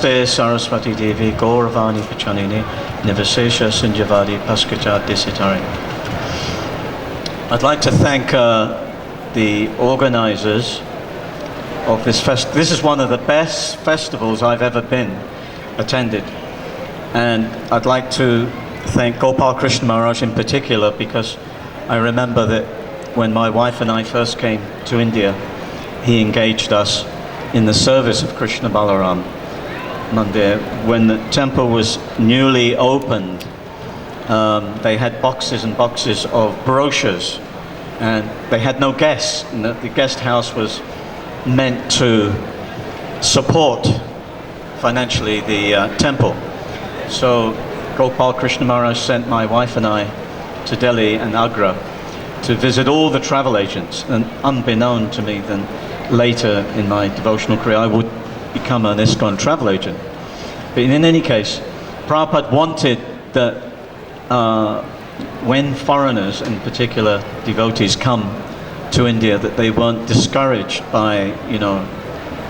Namaste Saraswati Devi Gauravani Pachanini Nivasesha Sinjavadi Paskaja Disitari. I'd like to thank the organizers of this festival. This is one of the best festivals I've ever attended. And I'd like to thank Gopal Krishna Maharaj in particular, because I remember that when my wife and I first came to India, he engaged us in the service of Krishna Balaram Mandir. When the temple was newly opened, they had boxes and boxes of brochures, and they had no guests. And the guest house was meant to support financially the temple. So Gopal Krishna Maharaj sent my wife and I to Delhi and Agra to visit all the travel agents, and unbeknown to me, then later in my devotional career I would become an ISKCON travel agent. But in any case, Prabhupada wanted that when foreigners, in particular devotees, come to India, that they weren't discouraged by, you know,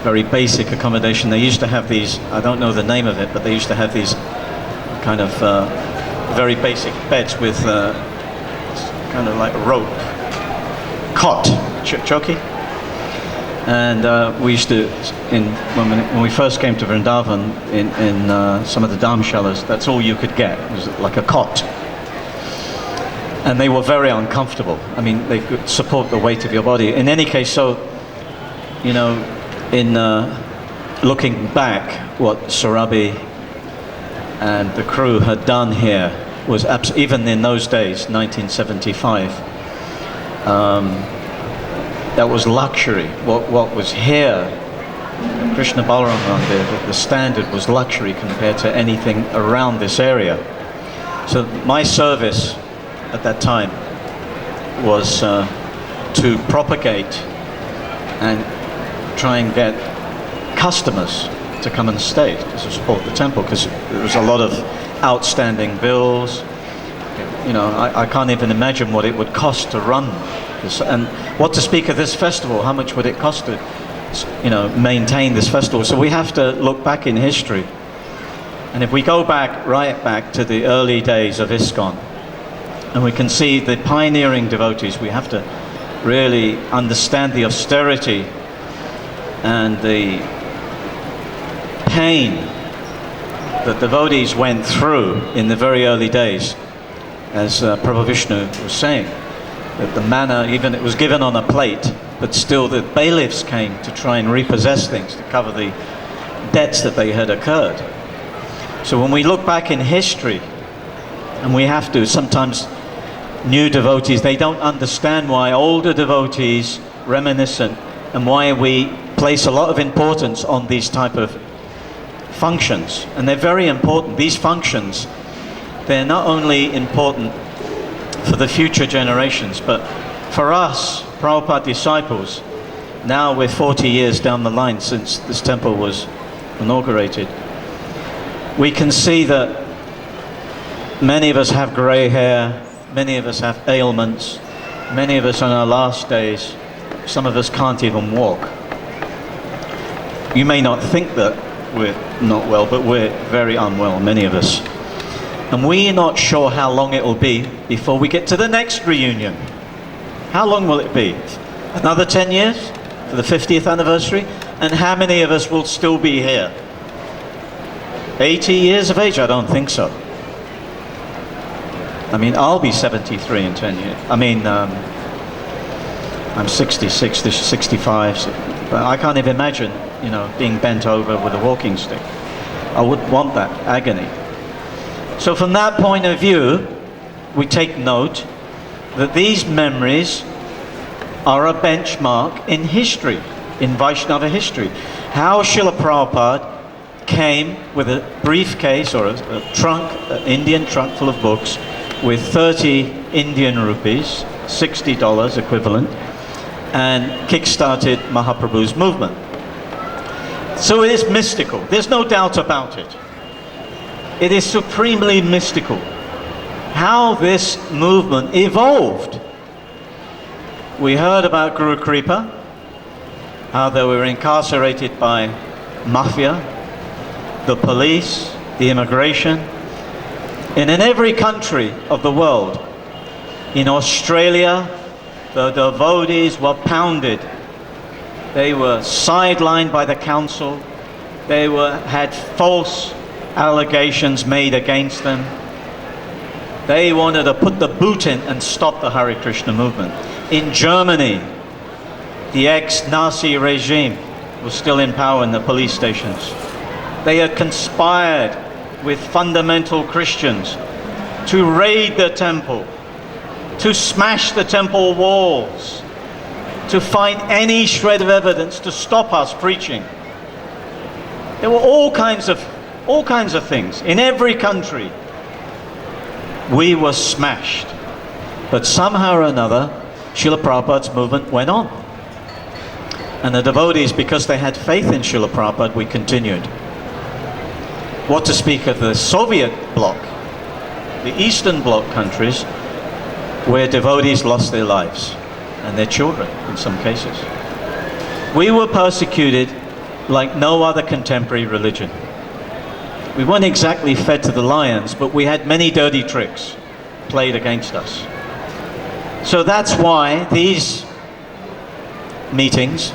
very basic accommodation. They used to have these, I don't know the name of it, but they used to have these kind of very basic beds with kind of like a rope, cot, choki. And we used to, when we first came to Vrindavan, in some of the dharmshalas, that's all you could get, it was like a cot. And they were very uncomfortable. I mean, they could support the weight of your body. In any case, so, you know, in looking back, what Sarabi and the crew had done here was even in those days, 1975, that was luxury. What was here, Krishna Balaram Mandir, the standard was luxury compared to anything around this area. So my service at that time was to propagate and try and get customers to come and stay to support the temple, because there was a lot of outstanding bills. You know, I can't even imagine what it would cost to run this, and what to speak of this festival, how much would it cost to, you know, maintain this festival. So we have to look back in history, and if we go back, right back to the early days of ISKCON, and we can see the pioneering devotees, we have to really understand the austerity and the pain that devotees went through in the very early days. As Prabhu Vishnu was saying, that the manna, even it was given on a plate, but still the bailiffs came to try and repossess things to cover the debts that they had occurred. So when we look back in history, and we have to, sometimes new devotees, they don't understand why older devotees reminiscent, and why we place a lot of importance on these type of functions. And they're very important. These functions, they're not only important for the future generations, but for us, Prabhupada disciples, now we're 40 years down the line since this temple was inaugurated, we can see that many of us have gray hair, many of us have ailments, many of us on our last days, some of us can't even walk. You may not think that we're not well, but we're very unwell, many of us. And we're not sure how long it will be before we get to the next reunion. How long will it be? Another 10 years for the 50th anniversary? And how many of us will still be here? 80 years of age? I don't think so. I mean, I'll be 73 in 10 years. I mean, I'm 66, this is 65, so, but I can't even imagine, you know, being bent over with a walking stick. I wouldn't want that agony. So from that point of view, we take note that these memories are a benchmark in history, in Vaishnava history. How Srila Prabhupada came with a briefcase or a trunk, an Indian trunk full of books with 30 Indian rupees, $60 equivalent, and kick-started Mahaprabhu's movement. So it is mystical. There's no doubt about it. It is supremely mystical how this movement evolved. We heard about Guru Kripa, how they were incarcerated by mafia, the police, the immigration. And in every country of the world, in Australia, the devotees were pounded. They were sidelined by the council. They had false allegations made against them. They wanted to put the boot in and stop the Hare Krishna movement. In Germany, the ex-Nazi regime was still in power in the police stations. They had conspired with fundamental Christians to raid the temple, to smash the temple walls, to find any shred of evidence to stop us preaching. There were all kinds of things. In every country, we were smashed. But somehow or another, Srila Prabhupada's movement went on. And the devotees, because they had faith in Srila Prabhupada, we continued. What to speak of the Soviet bloc, the Eastern Bloc countries, where devotees lost their lives, and their children in some cases. We were persecuted like no other contemporary religion. We weren't exactly fed to the lions, but we had many dirty tricks played against us. So that's why these meetings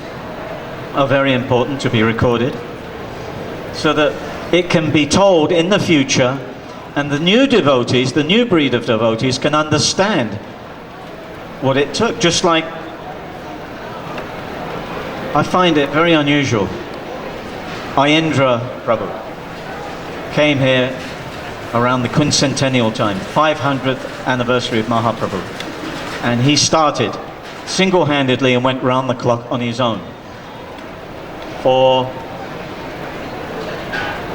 are very important to be recorded, so that it can be told in the future, and the new devotees, the new breed of devotees, can understand what it took. Just like, I find it very unusual, Ayendra Prabhu came here around the quincentennial time, 500th anniversary of Mahaprabhu, and he started single-handedly and went round the clock on his own for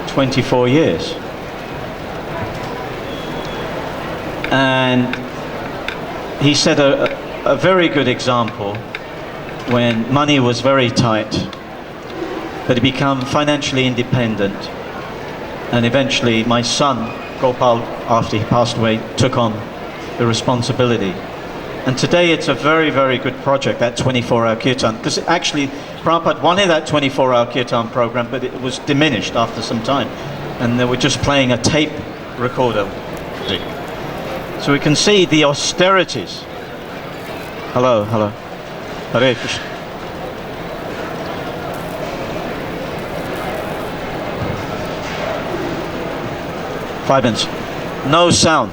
24 years. And he set a very good example when money was very tight, but he became financially independent. And eventually my son, Gopal, after he passed away, took on the responsibility. And today it's a very, very good project, that 24-hour kirtan. Because actually, Prabhupada wanted that 24-hour kirtan program, but it was diminished after some time. And they were just playing a tape recorder. So we can see the austerities. Hello, hello. Hare Krishna. Five minutes. No sound.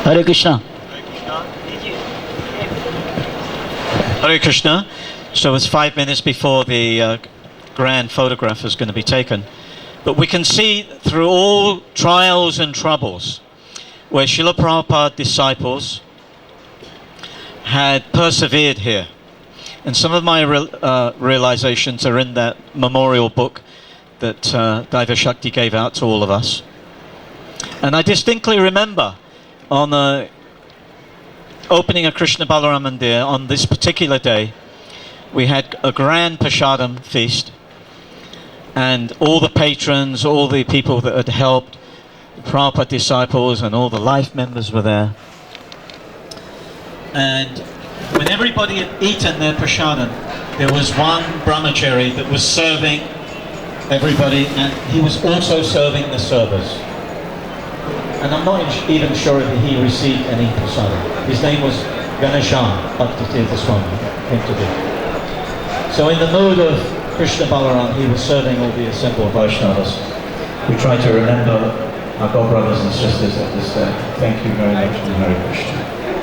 Hare Krishna. Hare Krishna. So it's 5 minutes before the grand photograph is going to be taken. But we can see through all trials and troubles where Srila Prabhupada disciples had persevered here. And some of my realizations are in that memorial book that Daiva Shakti gave out to all of us. And I distinctly remember on the opening of Krishna Balaram Mandir, on this particular day, we had a grand Prasadam feast, and all the patrons, all the people that had helped, the Prabhupada disciples and all the life members were there. And when everybody had eaten their prasadam, there was one brahmachari that was serving everybody, and he was also serving the servers. And I'm not even sure if he received any prasadam. His name was Ganeshan Bhaktitirtha Swami, came to do. So in the mood of Krishna Balaram, he was serving all the assembled Vaishnavas. We try to remember our God brothers and sisters at this day. Thank you very much, and Hare Krishna.